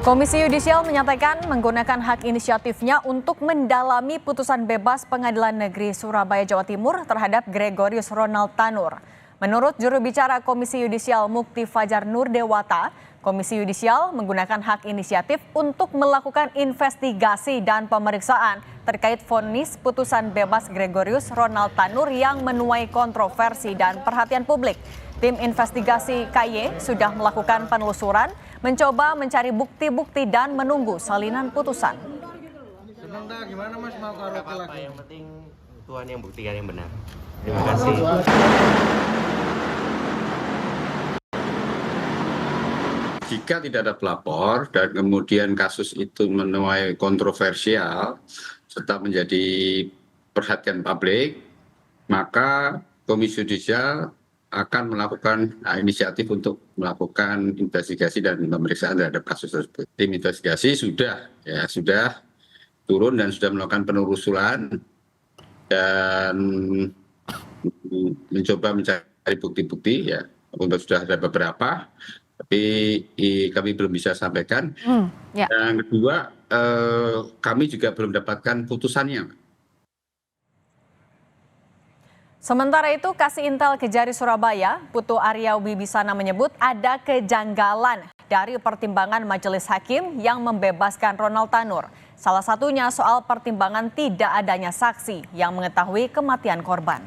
Komisi Yudisial menyatakan menggunakan hak inisiatifnya untuk mendalami putusan bebas Pengadilan Negeri Surabaya, Jawa Timur terhadap Gregorius Ronald Tanur. Menurut juru bicara Komisi Yudisial Mukti Fajar Nurdewata, Komisi Yudisial menggunakan hak inisiatif untuk melakukan investigasi dan pemeriksaan terkait vonis putusan bebas Gregorius Ronald Tanur yang menuai kontroversi dan perhatian publik. Tim investigasi KY sudah melakukan penelusuran, mencoba mencari bukti-bukti dan menunggu salinan putusan. Senang dah, gimana Mas mau karaoke lagi? Yang penting Tuhan yang buktikan yang benar. Terima kasih. Jika tidak ada pelapor dan kemudian kasus itu menuai kontroversial serta menjadi perhatian publik, maka Komisi Yudisial akan melakukan inisiatif untuk melakukan investigasi dan pemeriksaan terhadap kasus tersebut. Tim investigasi sudah turun dan sudah melakukan penelusuran dan mencoba mencari bukti-bukti ya. Untuk sudah ada beberapa, tapi kami belum bisa sampaikan. Yang kedua, kami juga belum dapatkan putusannya. Sementara itu, Kasih Intel Kejari Surabaya, Putu Arya Wibisana menyebut ada kejanggalan dari pertimbangan majelis hakim yang membebaskan Ronald Tanur. Salah satunya soal pertimbangan tidak adanya saksi yang mengetahui kematian korban.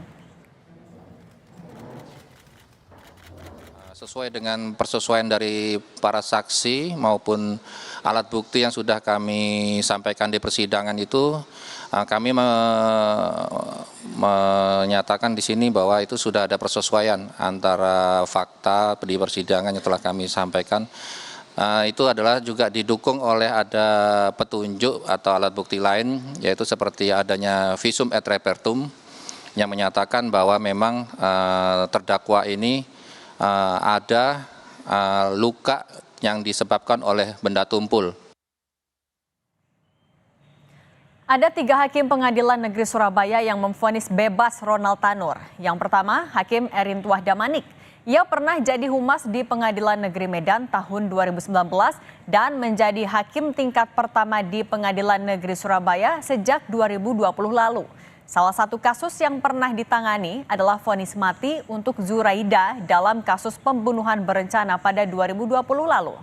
Sesuai dengan persesuaian dari para saksi maupun alat bukti yang sudah kami sampaikan di persidangan itu, kami menyatakan di sini bahwa itu sudah ada persesuaian antara fakta di persidangan yang telah kami sampaikan. Itu adalah juga didukung oleh ada petunjuk atau alat bukti lain, yaitu seperti adanya visum et repertum yang menyatakan bahwa memang terdakwa ini ada luka yang disebabkan oleh benda tumpul. Ada 3 hakim Pengadilan Negeri Surabaya yang memvonis bebas Ronald Tanur. Yang pertama, Hakim Erin Tuahdamanik. Ia pernah jadi humas di Pengadilan Negeri Medan tahun 2019 dan menjadi hakim tingkat pertama di Pengadilan Negeri Surabaya sejak 2020 lalu. Salah satu kasus yang pernah ditangani adalah vonis mati untuk Zuraida dalam kasus pembunuhan berencana pada 2020 lalu.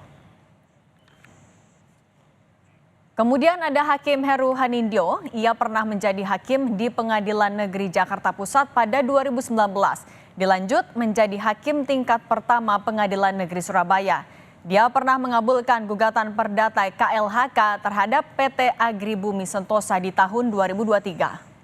Kemudian ada Hakim Heru Hanindyo, ia pernah menjadi hakim di Pengadilan Negeri Jakarta Pusat pada 2019. Dilanjut menjadi hakim tingkat pertama Pengadilan Negeri Surabaya. Dia pernah mengabulkan gugatan perdata KLHK terhadap PT Agribumi Sentosa di tahun 2023.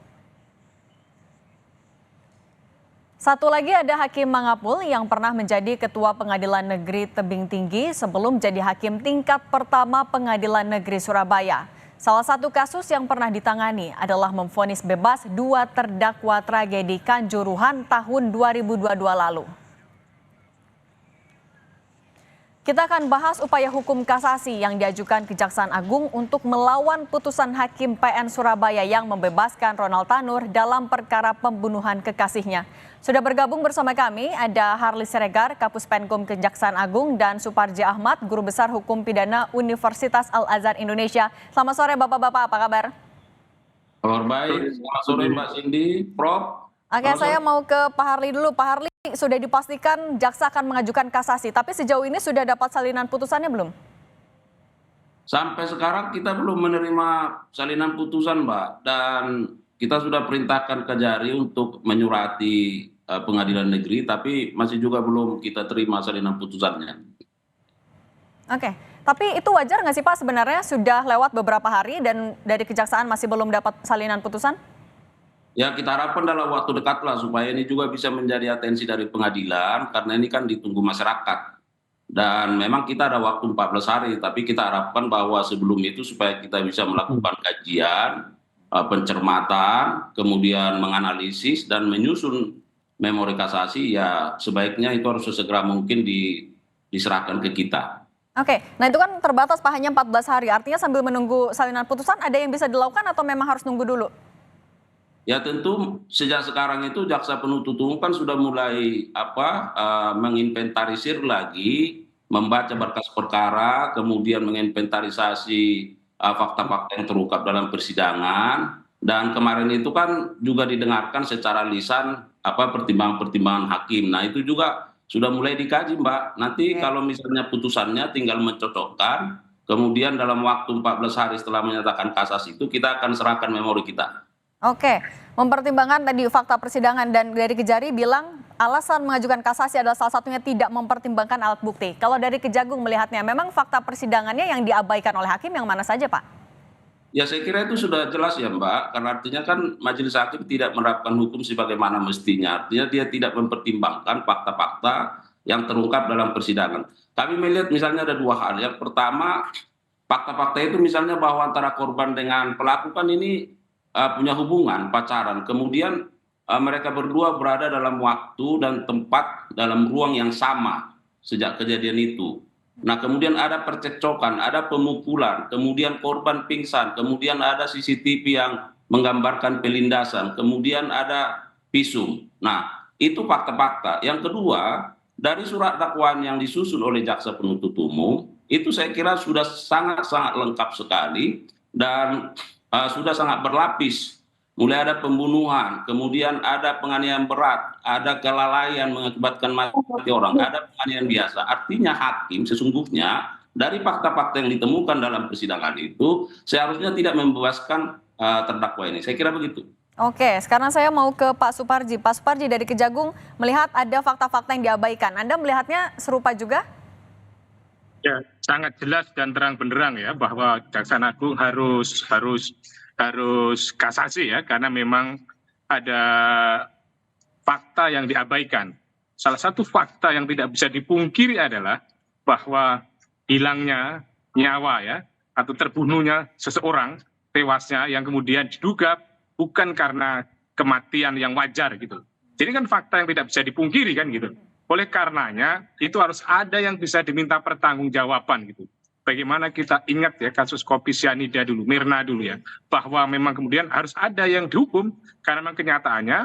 Satu lagi ada Hakim Mangapul yang pernah menjadi Ketua Pengadilan Negeri Tebing Tinggi sebelum jadi hakim tingkat pertama Pengadilan Negeri Surabaya. Salah satu kasus yang pernah ditangani adalah memvonis bebas 2 terdakwa tragedi Kanjuruhan tahun 2022 lalu. Kita akan bahas upaya hukum kasasi yang diajukan Kejaksaan Agung untuk melawan putusan Hakim PN Surabaya yang membebaskan Ronald Tanur dalam perkara pembunuhan kekasihnya. Sudah bergabung bersama kami ada Harli Siregar, Kapus Penkum Kejaksaan Agung, dan Suparji Ahmad, Guru Besar Hukum Pidana Universitas Al-Azhar Indonesia. Selamat sore Bapak-Bapak, apa kabar? Kabar baik, selamat sore Mbak Cindy, Prof. Oke, saya mau ke Pak Harli dulu. Pak Harli, sudah dipastikan jaksa akan mengajukan kasasi, tapi sejauh ini sudah dapat salinan putusannya belum? Sampai sekarang kita belum menerima salinan putusan, Mbak, dan kita sudah perintahkan Kejari untuk menyurati pengadilan negeri, tapi masih juga belum kita terima salinan putusannya. Oke, tapi itu wajar nggak sih Pak sebenarnya sudah lewat beberapa hari dan dari kejaksaan masih belum dapat salinan putusan? Ya kita harapkan dalam waktu dekat lah supaya ini juga bisa menjadi atensi dari pengadilan karena ini kan ditunggu masyarakat. Dan memang kita ada waktu 14 hari, tapi kita harapkan bahwa sebelum itu supaya kita bisa melakukan kajian, pencermatan, kemudian menganalisis dan menyusun memori kasasi, ya sebaiknya itu harus sesegera mungkin diserahkan ke kita. Oke, nah itu kan terbatas Pak, hanya 14 hari, artinya sambil menunggu salinan putusan ada yang bisa dilakukan atau memang harus nunggu dulu? Ya tentu sejak sekarang itu jaksa penuntut umum kan sudah mulai menginventarisir lagi membaca berkas perkara, kemudian menginventarisasi fakta-fakta yang terungkap dalam persidangan, dan kemarin itu kan juga didengarkan secara lisan pertimbangan-pertimbangan hakim. Nah itu juga sudah mulai dikaji, Mbak. Nanti kalau misalnya putusannya tinggal mencocokkan, kemudian dalam waktu 14 hari setelah menyatakan kasasi itu kita akan serahkan memori kita. Oke, mempertimbangkan tadi fakta persidangan dan dari Kejari bilang alasan mengajukan kasasi adalah salah satunya tidak mempertimbangkan alat bukti. Kalau dari Kejagung melihatnya, memang fakta persidangannya yang diabaikan oleh hakim yang mana saja, Pak? Ya saya kira itu sudah jelas ya Mbak, karena artinya kan majelis hakim tidak menerapkan hukum sebagaimana mestinya. Artinya dia tidak mempertimbangkan fakta-fakta yang terungkap dalam persidangan. Kami melihat misalnya ada dua hal. Yang pertama, fakta-fakta itu misalnya bahwa antara korban dengan pelaku kan ini punya hubungan, pacaran. Kemudian mereka berdua berada dalam waktu dan tempat dalam ruang yang sama sejak kejadian itu. Nah kemudian ada percekcokan, ada pemukulan, kemudian korban pingsan, kemudian ada CCTV yang menggambarkan pelindasan, kemudian ada visum. Nah itu fakta-fakta. Yang kedua, dari surat dakwaan yang disusun oleh jaksa penuntut umum, itu saya kira sudah sangat-sangat lengkap sekali dan sudah sangat berlapis. Mulai ada pembunuhan, kemudian ada penganiayaan berat, ada kelalaian mengakibatkan mati orang, ada penganiayaan biasa. Artinya hakim sesungguhnya dari fakta-fakta yang ditemukan dalam persidangan itu seharusnya tidak membebaskan terdakwa ini. Saya kira begitu. Oke, sekarang saya mau ke Pak Suparji. Pak Suparji dari Kejagung melihat ada fakta-fakta yang diabaikan. Anda melihatnya serupa juga? Ya, sangat jelas dan terang benderang ya bahwa Jaksa Agung harus kasasi ya, karena memang ada fakta yang diabaikan. Salah satu fakta yang tidak bisa dipungkiri adalah bahwa hilangnya nyawa ya, atau terbunuhnya seseorang, tewasnya yang kemudian diduga bukan karena kematian yang wajar gitu. Jadi kan fakta yang tidak bisa dipungkiri kan gitu. Oleh karenanya itu harus ada yang bisa diminta pertanggungjawaban gitu. Bagaimana kita ingat ya kasus kopi sianida dulu, Mirna dulu ya, bahwa memang kemudian harus ada yang dihukum karena memang kenyataannya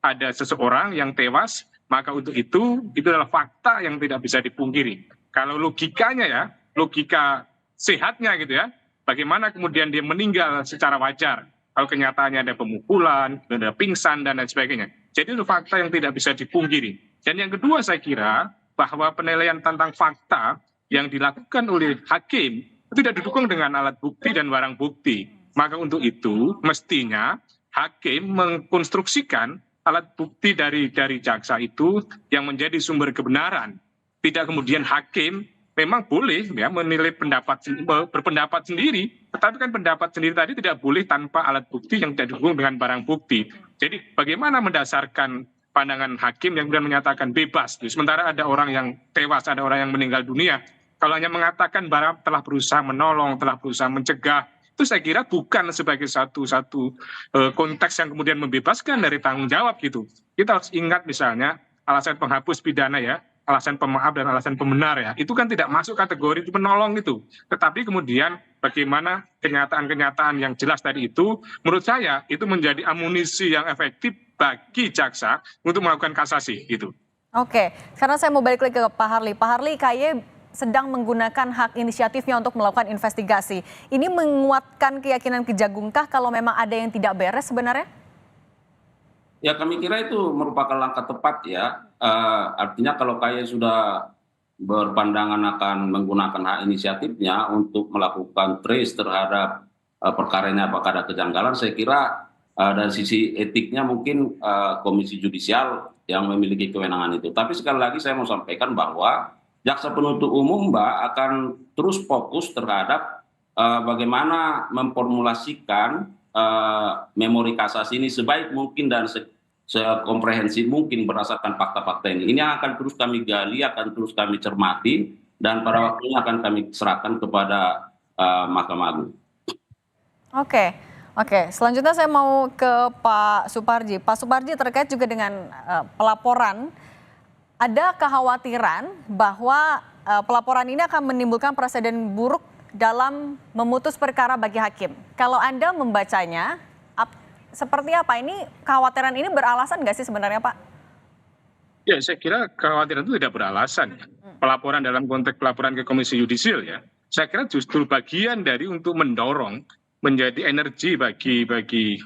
ada seseorang yang tewas, maka untuk itu adalah fakta yang tidak bisa dipungkiri. Kalau logikanya ya, logika sehatnya gitu ya, bagaimana kemudian dia meninggal secara wajar, kalau kenyataannya ada pemukulan, ada pingsan dan lain sebagainya. Jadi itu fakta yang tidak bisa dipungkiri. Dan yang kedua saya kira bahwa penilaian tentang fakta yang dilakukan oleh hakim itu tidak didukung dengan alat bukti dan barang bukti. Maka untuk itu mestinya hakim mengkonstruksikan alat bukti dari jaksa itu yang menjadi sumber kebenaran. Tidak kemudian hakim memang boleh ya menilai berpendapat sendiri, tetapi kan pendapat sendiri tadi tidak boleh tanpa alat bukti yang tidak didukung dengan barang bukti. Jadi bagaimana mendasarkan pandangan hakim yang kemudian menyatakan bebas, sementara ada orang yang tewas, ada orang yang meninggal dunia. Kalau hanya mengatakan bahwa telah berusaha menolong, telah berusaha mencegah, itu saya kira bukan sebagai satu konteks yang kemudian membebaskan dari tanggung jawab gitu. Kita harus ingat misalnya alasan penghapus pidana ya, alasan pemaaf dan alasan pembenar ya, itu kan tidak masuk kategori itu menolong itu. Tetapi kemudian bagaimana kenyataan-kenyataan yang jelas tadi itu, menurut saya itu menjadi amunisi yang efektif bagi jaksa untuk melakukan kasasi gitu. Oke, sekarang saya mau balik lagi ke Pak Harli. Pak Harli, KY sedang menggunakan hak inisiatifnya untuk melakukan investigasi. Ini menguatkan keyakinan Kejagungkah kalau memang ada yang tidak beres sebenarnya? Ya kami kira itu merupakan langkah tepat ya. Artinya kalau KY sudah berpandangan akan menggunakan hak inisiatifnya untuk melakukan trace terhadap perkara ini apakah ada kejanggalan, saya kira dari sisi etiknya mungkin Komisi Judisial yang memiliki kewenangan itu. Tapi sekali lagi saya mau sampaikan bahwa Jaksa Penuntut Umum Mbak akan terus fokus terhadap bagaimana memformulasikan memori kasasi ini sebaik mungkin dan sekomprehensif mungkin berdasarkan fakta-fakta ini. Ini yang akan terus kami gali, akan terus kami cermati, dan pada waktunya akan kami serahkan kepada Mahkamah Agung. Oke. Selanjutnya saya mau ke Pak Suparji. Pak Suparji, terkait juga dengan pelaporan, ada kekhawatiran bahwa pelaporan ini akan menimbulkan presiden buruk dalam memutus perkara bagi hakim. Kalau Anda membacanya, seperti apa? Ini kekhawatiran ini beralasan nggak sih sebenarnya, Pak? Ya, saya kira kekhawatiran itu tidak beralasan. Pelaporan dalam konteks pelaporan ke Komisi Yudisial ya, saya kira justru bagian dari untuk mendorong menjadi energi bagi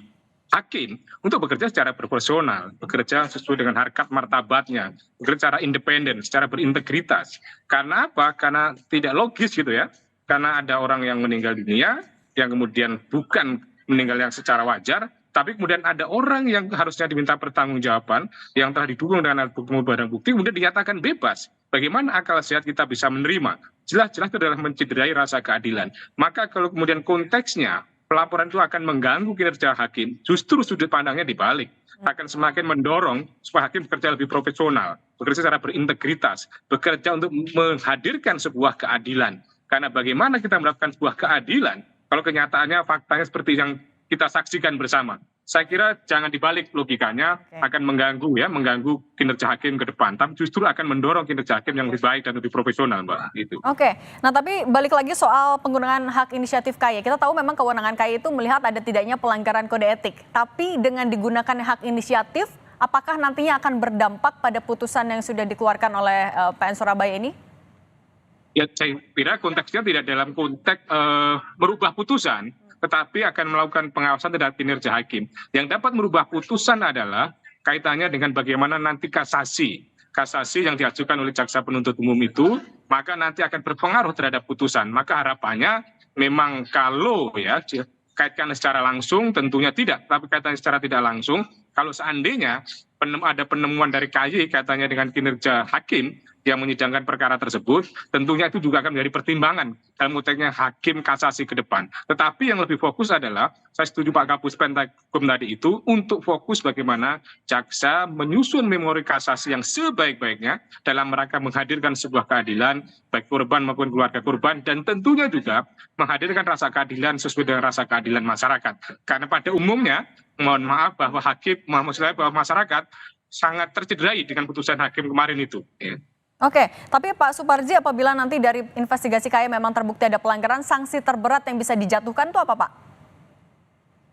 hakim untuk bekerja secara proporsional, bekerja sesuai dengan harkat martabatnya, bekerja secara independen, secara berintegritas. Karena apa? Karena tidak logis gitu ya. Karena ada orang yang meninggal dunia, yang kemudian bukan meninggal yang secara wajar, tapi kemudian ada orang yang harusnya diminta pertanggungjawaban yang telah didukung dengan alat bukti maupun barang bukti kemudian dinyatakan bebas. Bagaimana akal sehat kita bisa menerima? Jelas-jelas itu adalah mencederai rasa keadilan. Maka kalau kemudian konteksnya pelaporan itu akan mengganggu kinerja hakim, justru sudut pandangnya dibalik. Akan semakin mendorong supaya hakim bekerja lebih profesional, bekerja secara berintegritas, bekerja untuk menghadirkan sebuah keadilan. Karena bagaimana kita mendapatkan sebuah keadilan kalau kenyataannya faktanya seperti yang kita saksikan bersama. Saya kira jangan dibalik logikanya, akan mengganggu kinerja hakim ke depan, tapi justru akan mendorong kinerja hakim yang lebih baik dan lebih profesional, Mbak. Gitu. Oke, nah tapi balik lagi soal penggunaan hak inisiatif KY. Kita tahu memang kewenangan KY itu melihat ada tidaknya pelanggaran kode etik. Tapi dengan digunakan hak inisiatif, apakah nantinya akan berdampak pada putusan yang sudah dikeluarkan oleh PN Surabaya ini? Ya, saya kira konteksnya tidak dalam konteks merubah putusan, tetapi akan melakukan pengawasan terhadap kinerja hakim. Yang dapat merubah putusan adalah kaitannya dengan bagaimana nanti kasasi yang diajukan oleh jaksa penuntut umum itu, maka nanti akan berpengaruh terhadap putusan. Maka harapannya memang kalau ya kaitkan secara langsung tentunya tidak, tapi kaitannya secara tidak langsung, kalau seandainya ada penemuan dari KY kaitannya dengan kinerja hakim yang menyidangkan perkara tersebut, tentunya itu juga akan menjadi pertimbangan dalam konteksnya hakim kasasi ke depan. Tetapi yang lebih fokus adalah, saya setuju Pak Kapus Penkum tadi itu, untuk fokus bagaimana jaksa menyusun memori kasasi yang sebaik-baiknya dalam rangka menghadirkan sebuah keadilan, baik korban maupun keluarga korban, dan tentunya juga menghadirkan rasa keadilan sesuai dengan rasa keadilan masyarakat. Karena pada umumnya, mohon maaf bahwa bahwa masyarakat sangat tercederai dengan putusan hakim kemarin itu. Ya. Oke, tapi Pak Suparji, apabila nanti dari investigasi KY memang terbukti ada pelanggaran, sanksi terberat yang bisa dijatuhkan itu apa, Pak?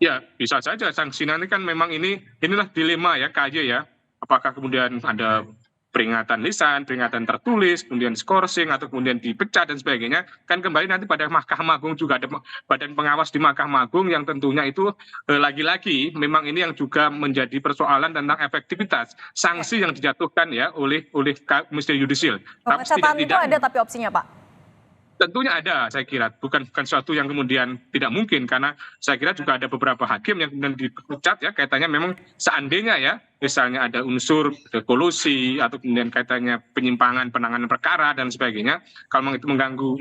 Ya, bisa saja sanksi nanti kan memang inilah dilema ya KY ya. Apakah kemudian ada peringatan lisan, peringatan tertulis, kemudian skorsing, atau kemudian dipecat dan sebagainya, kan kembali nanti pada Mahkamah Agung juga ada badan pengawas di Mahkamah Agung yang tentunya itu lagi-lagi memang ini yang juga menjadi persoalan tentang efektivitas sanksi yang dijatuhkan ya oleh Komisi Yudisial. Pemecatan itu ada tapi opsinya, Pak? Tentunya ada, saya kira bukan sesuatu yang kemudian tidak mungkin, karena saya kira juga ada beberapa hakim yang kemudian dipecat ya kaitannya memang seandainya ya misalnya ada unsur kolusi atau kemudian kaitannya penyimpangan penanganan perkara dan sebagainya, kalau memang itu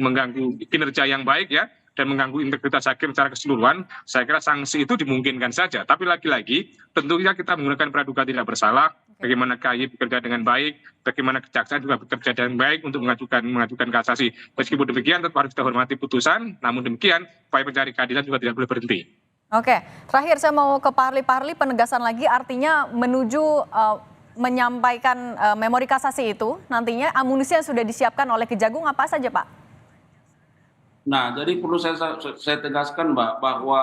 mengganggu kinerja yang baik ya dan mengganggu integritas hakim secara keseluruhan, saya kira sanksi itu dimungkinkan saja. Tapi lagi-lagi tentunya kita menggunakan praduga tidak bersalah, bagaimana KY bekerja dengan baik, bagaimana kejaksaan juga bekerja dengan baik untuk mengajukan kasasi. Meskipun demikian tetap harus kita hormati putusan, namun demikian upaya mencari keadilan juga tidak boleh berhenti. Oke, terakhir saya mau ke Pak Harli penegasan lagi, artinya menuju menyampaikan memori kasasi itu, nantinya amunisi yang sudah disiapkan oleh Kejagung apa saja, Pak? Nah, jadi perlu saya tegaskan, Mbak, bahwa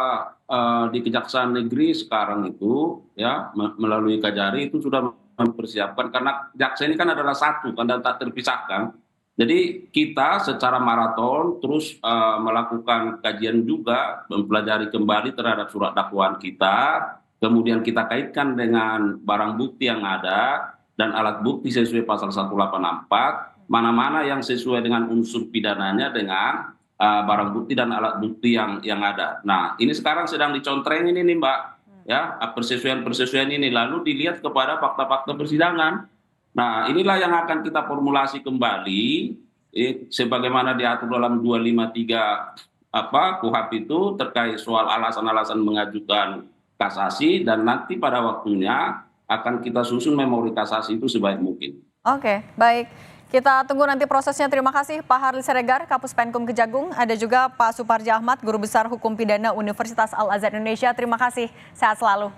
di Kejaksaan Negeri sekarang itu ya melalui Kajari itu sudah mempersiapkan, karena jaksa ini kan adalah satu kan dan tak terpisahkan. Jadi kita secara maraton terus melakukan kajian juga, mempelajari kembali terhadap surat dakwaan kita, kemudian kita kaitkan dengan barang bukti yang ada dan alat bukti sesuai pasal 184, mana-mana yang sesuai dengan unsur pidananya dengan barang bukti dan alat bukti yang ada. Nah, ini sekarang sedang dicontreng ini nih, Mbak, ya persesuaian ini lalu dilihat kepada fakta-fakta persidangan. Nah, inilah yang akan kita formulasi kembali sebagaimana diatur dalam 253 KUHP itu terkait soal alasan-alasan mengajukan kasasi, dan nanti pada waktunya akan kita susun memori kasasi itu sebaik mungkin. Oke, baik. Kita tunggu nanti prosesnya. Terima kasih Pak Harli Siregar, Kapus Penkum Kejagung. Ada juga Pak Suparji Ahmad, Guru Besar Hukum Pidana Universitas Al Azhar Indonesia. Terima kasih, sehat selalu.